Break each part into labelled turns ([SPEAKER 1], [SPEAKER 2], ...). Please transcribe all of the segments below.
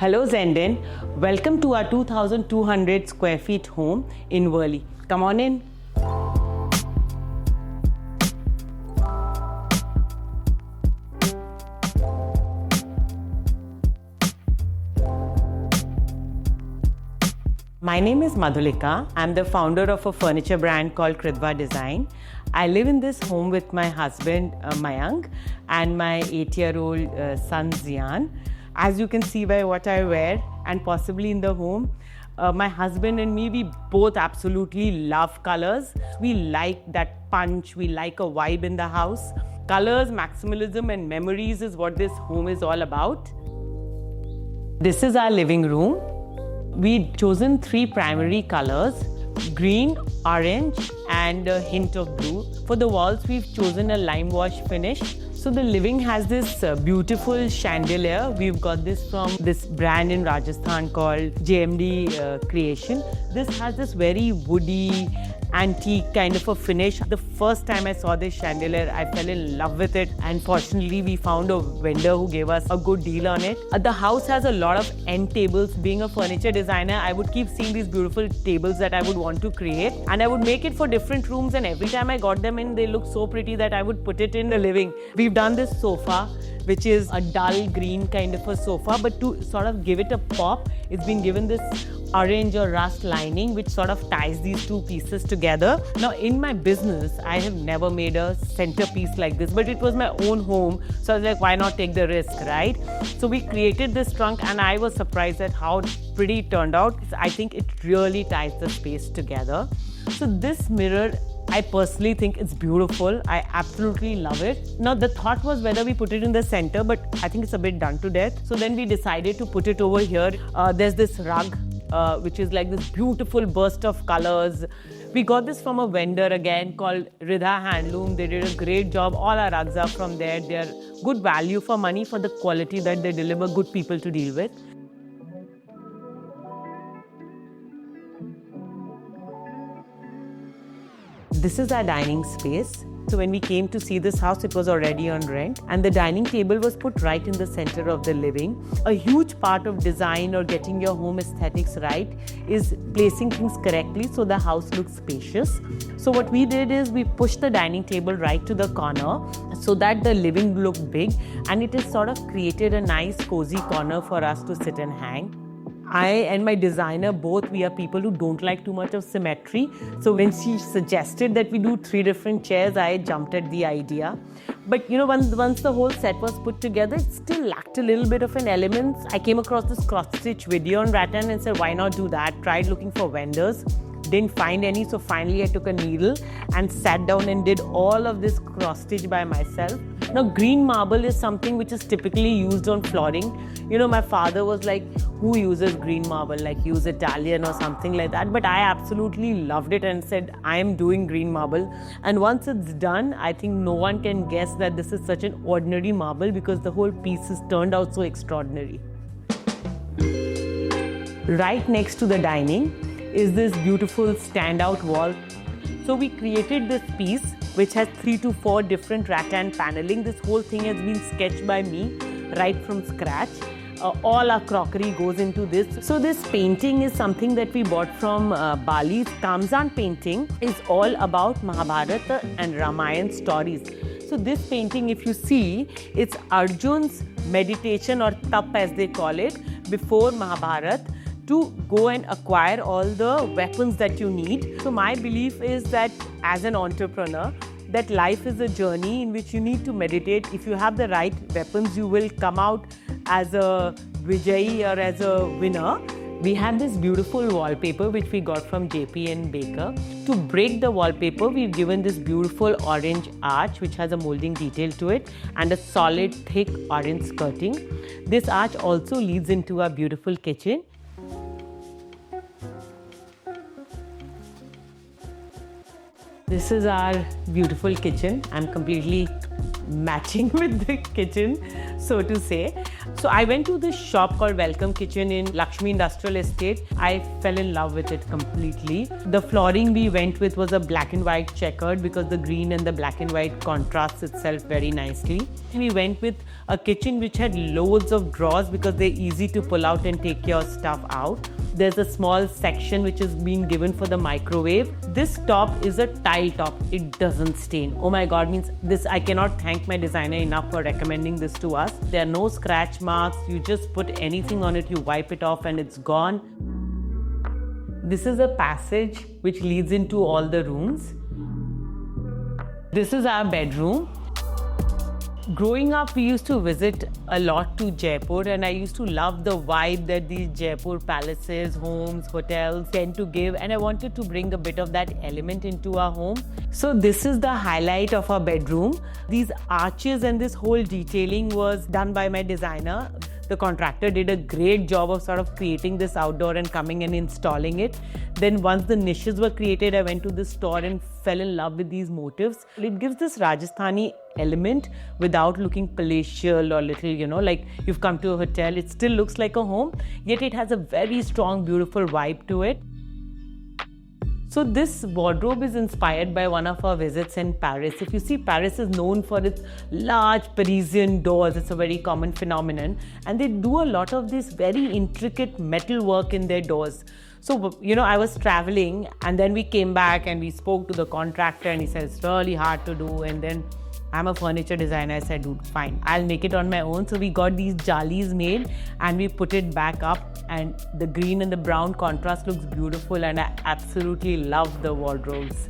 [SPEAKER 1] Hello Zenden, welcome to our 2200 square feet home in Worli. Come on in. My name is Madhulika. I'm the founder of a furniture brand called Kridva Design. I live in this home with my husband Mayank and my 8-year-old son Zian. As you can see by what I wear and possibly in the home, my husband and me, we both absolutely love colors. We like that punch, we like a vibe in the house. Colors, maximalism and memories is what this home is all about. This is our living room. We've chosen 3 primary colors: green, orange and a hint of blue. For the walls, we've chosen a lime wash finish. So the living has this beautiful chandelier. We've got this from this brand in Rajasthan called JMD Creation. This has this very woody, antique kind of a finish. The first time I saw this chandelier, I fell in love with it. And fortunately, we found a vendor who gave us a good deal on it. The house has a lot of end tables. Being a furniture designer, I would keep seeing these beautiful tables that I would want to create. And I would make it for different rooms. And every time I got them in, they looked so pretty that I would put it in the living. We've done this sofa, which is a dull green kind of a sofa. But to sort of give it a pop, it's been given this orange or rust lining, which sort of ties these 2 pieces together. Now in my business, I have never made a centerpiece like this, but it was my own home. So I was like, why not take the risk, right? So we created this trunk and I was surprised at how pretty it turned out. I think it really ties the space together. So this mirror, I personally think it's beautiful. I absolutely love it. Now the thought was whether we put it in the center, but I think it's a bit done to death. So then we decided to put it over here. There's this rug, which is like this beautiful burst of colors. We got this from a vendor again called Ridha Handloom. They did a great job. All our rugs are from there. They're good value for money for the quality that they deliver, good people to deal with. This is our dining space. So when we came to see this house, it was already on rent and the dining table was put right in the center of the living. A huge part of design or getting your home aesthetics right is placing things correctly so the house looks spacious. So what we did is we pushed the dining table right to the corner so that the living looked big, and it has sort of created a nice cozy corner for us to sit and hang. I and my designer both, we are people who don't like too much of symmetry. So when she suggested that we do 3 different chairs, I jumped at the idea. But you know, once the whole set was put together, it still lacked a little bit of an element. I came across this cross-stitch video on Rattan and said, why not do that? Tried looking for vendors. Didn't find any, so finally I took a needle and sat down and did all of this cross-stitch by myself. Now, green marble is something which is typically used on flooring. You know, my father was like, who uses green marble? Like, use Italian or something like that. But I absolutely loved it and said, I am doing green marble. And once it's done, I think no one can guess that this is such an ordinary marble because the whole piece has turned out so extraordinary. Right next to the dining is this beautiful standout wall. So we created this piece which has 3 to 4 different rattan paneling. This whole thing has been sketched by me right from scratch. All our crockery goes into this. So this painting is something that we bought from Bali. Kamzan painting is all about Mahabharata and Ramayana stories. So this painting, if you see, it's Arjun's meditation or tap as they call it before Mahabharata, to go and acquire all the weapons that you need. So my belief is that as an entrepreneur, that life is a journey in which you need to meditate. If you have the right weapons, you will come out as a Vijayi or as a winner. We have this beautiful wallpaper which we got from JP and Baker. To break the wallpaper, we've given this beautiful orange arch which has a molding detail to it and a solid thick orange skirting. This arch also leads into our beautiful kitchen. This is our beautiful kitchen. I'm completely matching with the kitchen, so to say. So I went to this shop called Welcome Kitchen in Lakshmi Industrial Estate. I fell in love with it completely. The flooring we went with was a black and white checkered because the green and the black and white contrasts itself very nicely. We went with a kitchen which had loads of drawers because they're easy to pull out and take your stuff out. There's a small section which is being given for the microwave. This top is a tile top. It doesn't stain. Oh my God, means this, I cannot thank my designer enough for recommending this to us. There are no scratch marks. You just put anything on it, you wipe it off and it's gone. This is a passage which leads into all the rooms. This is our bedroom. Growing up, we used to visit a lot to Jaipur, and I used to love the vibe that these Jaipur palaces, homes, hotels tend to give, and I wanted to bring a bit of that element into our home. So this is the highlight of our bedroom. These arches and this whole detailing was done by my designer. The contractor did a great job of sort of creating this outdoor and coming and installing it. Then once the niches were created, I went to the store and fell in love with these motifs. It gives this Rajasthani element without looking palatial or little, like you've come to a hotel. It still looks like a home, yet it has a very strong, beautiful vibe to it. So this wardrobe is inspired by one of our visits in Paris. If you see, Paris is known for its large Parisian doors. It's a very common phenomenon. And they do a lot of this very intricate metal work in their doors. So, I was traveling and then we came back and we spoke to the contractor and he said, it's really hard to do. And then I'm a furniture designer. I said, dude, fine, I'll make it on my own. So we got these jalis made and we put it back up, and the green and the brown contrast looks beautiful, and I absolutely love the wardrobes.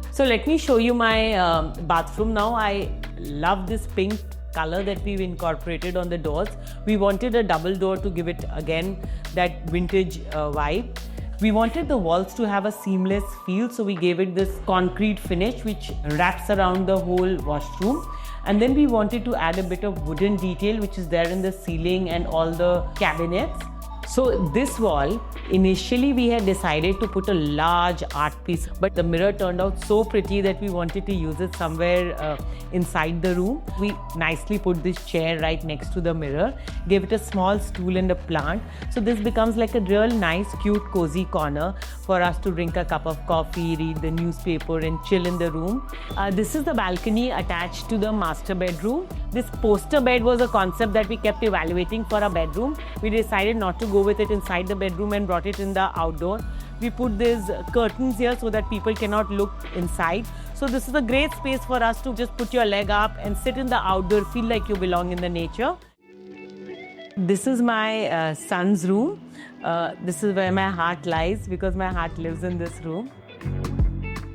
[SPEAKER 1] So let me show you my bathroom now. I love this pink color that we've incorporated on the doors. We wanted a double door to give it again that vintage vibe. We wanted the walls to have a seamless feel, so we gave it this concrete finish which wraps around the whole washroom. And then we wanted to add a bit of wooden detail which is there in the ceiling and all the cabinets. So this wall, initially we had decided to put a large art piece, but the mirror turned out so pretty that we wanted to use it somewhere inside the room. We nicely put this chair right next to the mirror, gave it a small stool and a plant. So this becomes like a real nice, cute, cozy corner for us to drink a cup of coffee, read the newspaper and chill in the room. This is the balcony attached to the master bedroom. This poster bed was a concept that we kept evaluating for our bedroom. We decided not to go with it inside the bedroom and brought it in the outdoor. We put these curtains here so that people cannot look inside. So this is a great space for us to just put your leg up and sit in the outdoor, feel like you belong in the nature. This is my son's room. This is where my heart lies because my heart lives in this room.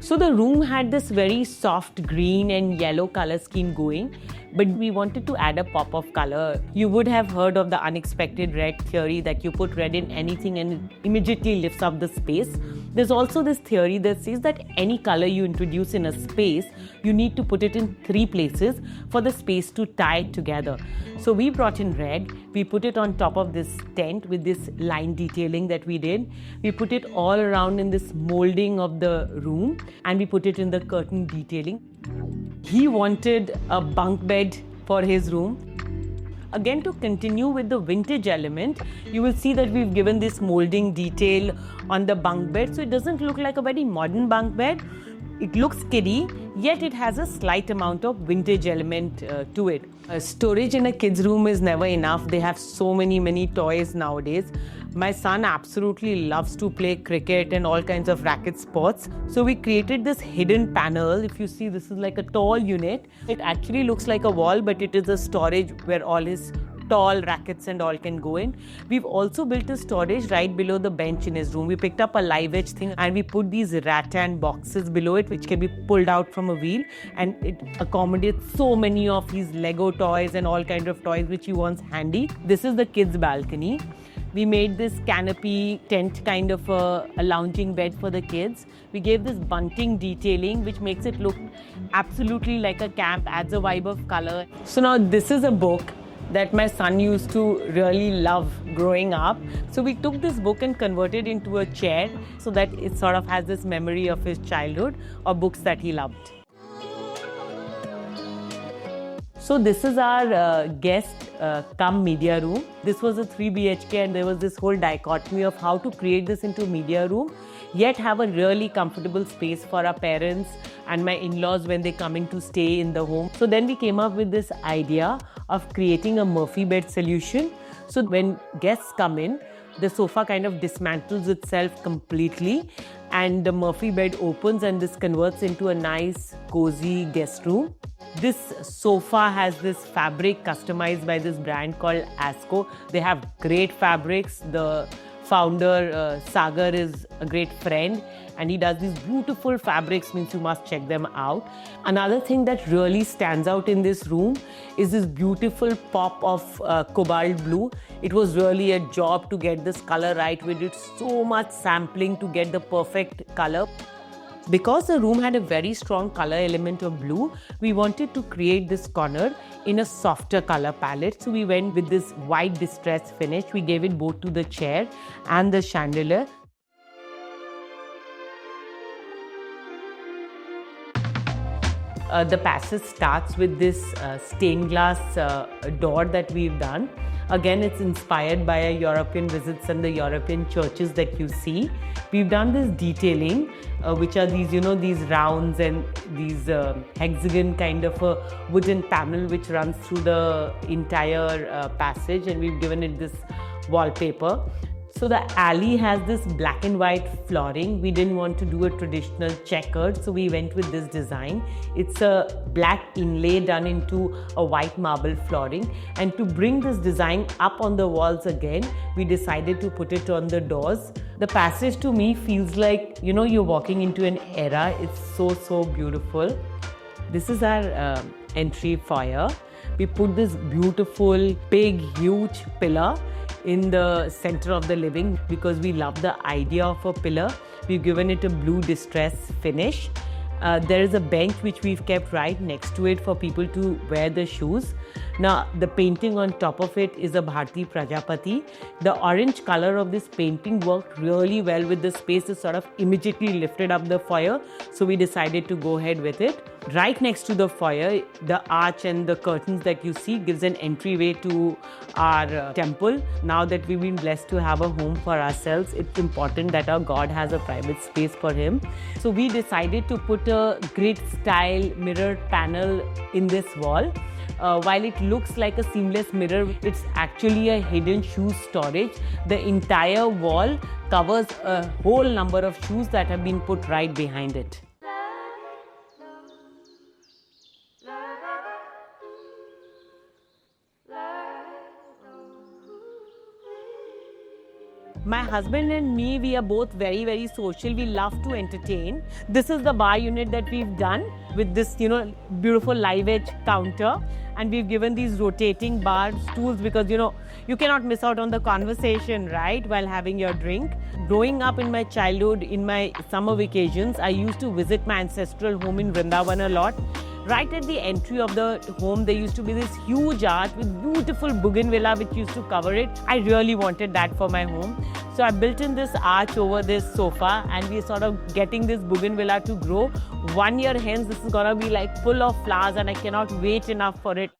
[SPEAKER 1] So the room had this very soft green and yellow color scheme going, but we wanted to add a pop of color. You would have heard of the unexpected red theory, that you put red in anything and it immediately lifts up the space. There's also this theory that says that any color you introduce in a space, you need to put it in 3 places for the space to tie together. So we brought in red, we put it on top of this tent with this line detailing that we did. We put it all around in this molding of the room, and we put it in the curtain detailing. He wanted a bunk bed for his room. Again, to continue with the vintage element, you will see that we've given this molding detail on the bunk bed. So it doesn't look like a very modern bunk bed. It looks kiddie, yet it has a slight amount of vintage element to it. Storage in a kid's room is never enough. They have so many toys nowadays. My son absolutely loves to play cricket and all kinds of racket sports. So we created this hidden panel. If you see, this is like a tall unit. It actually looks like a wall, but it is a storage where all his tall rackets and all can go in. We've also built a storage right below the bench in his room. We picked up a live edge thing and we put these rattan boxes below it which can be pulled out from a wheel, and it accommodates so many of his Lego toys and all kinds of toys which he wants handy. This is the kids' balcony. We made this canopy tent kind of a lounging bed for the kids. We gave this bunting detailing which makes it look absolutely like a camp, adds a vibe of color. So now this is a book that my son used to really love growing up. So we took this book and converted it into a chair so that it sort of has this memory of his childhood or books that he loved. So this is our guest cum media room. This was a 3 BHK and there was this whole dichotomy of how to create this into media room, yet have a really comfortable space for our parents and my in-laws when they come in to stay in the home. So then we came up with this idea of creating a Murphy bed solution. So when guests come in, the sofa kind of dismantles itself completely and the Murphy bed opens and this converts into a nice cozy guest room. This sofa has this fabric customized by this brand called Asco. They have great fabrics. The founder, Sagar, is a great friend and he does these beautiful fabrics, means you must check them out. Another thing that really stands out in this room is this beautiful pop of cobalt blue. It was really a job to get this color right. We did so much sampling to get the perfect color. Because the room had a very strong color element of blue, we wanted to create this corner in a softer color palette. So we went with this white distress finish. We gave it both to the chair and the chandelier. The passage starts with this stained glass door that we've done. Again, it's inspired by our European visits and the European churches that you see. We've done this detailing, which are these, these rounds and these hexagon kind of a wooden panel which runs through the entire passage, and we've given it this wallpaper. So the alley has this black and white flooring. We didn't want to do a traditional checkered, so we went with this design. It's a black inlay done into a white marble flooring. And to bring this design up on the walls again, we decided to put it on the doors. The passage to me feels like, you're walking into an era. It's so beautiful. This is our entry foyer. We put this beautiful, big, huge pillar in the center of the living because we love the idea of a pillar. We've given it a blue distress finish. There is a bench which we've kept right next to it for people to wear the shoes. Now, the painting on top of it is a Bharti Prajapati. The orange color of this painting worked really well with the space. It sort of immediately lifted up the foyer, so we decided to go ahead with it. Right next to the foyer, the arch and the curtains that you see gives an entryway to our temple. Now that we've been blessed to have a home for ourselves, it's important that our God has a private space for him. So we decided to put a grid style mirror panel in this wall. While it looks like a seamless mirror, it's actually a hidden shoe storage. The entire wall covers a whole number of shoes that have been put right behind it. My husband and me, we are both very social. We love to entertain. This is the bar unit that we've done with this, beautiful live edge counter. And we've given these rotating bar stools because, you cannot miss out on the conversation, right, while having your drink. Growing up in my childhood, in my summer vacations, I used to visit my ancestral home in Vrindavan a lot. Right at the entry of the home, there used to be this huge arch with beautiful bougainvillaea which used to cover it. I really wanted that for my home. So I built in this arch over this sofa and we're sort of getting this bougainvillaea to grow. 1 year hence, this is gonna be like full of flowers and I cannot wait enough for it.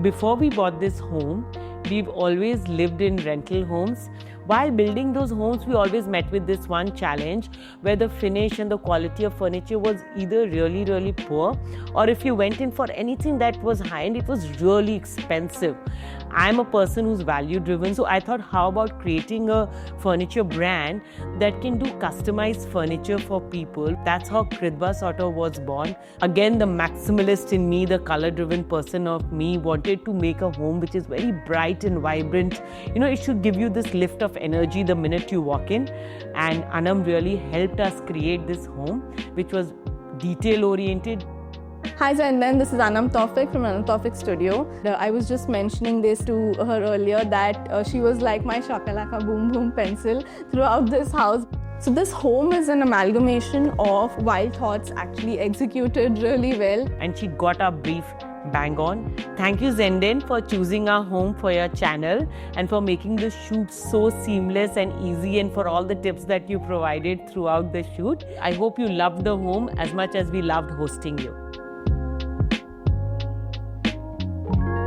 [SPEAKER 1] Before we bought this home, we've always lived in rental homes. While building those homes, we always met with this one challenge where the finish and the quality of furniture was either really poor, or if you went in for anything that was high-end, it was really expensive. I'm a person who's value-driven, so I thought, how about creating a furniture brand that can do customized furniture for people? That's how Kridva sort of was born. Again, the maximalist in me, the color-driven person of me, wanted to make a home which is very bright and vibrant. It should give you this lift of energy the minute you walk in. And Anam really helped us create this home, which was detail-oriented.
[SPEAKER 2] Hi Zian, this is Anam Taufik from Anam Taufik Studio. I was just mentioning this to her earlier that she was like my shakalaka boom boom pencil throughout this house. So this home is an amalgamation of wild thoughts actually executed really well.
[SPEAKER 1] And she got our brief Bang on. Thank you, Zenden, for choosing our home for your channel and for making the shoot so seamless and easy, and for all the tips that you provided throughout the shoot. I hope you loved the home as much as we loved hosting you.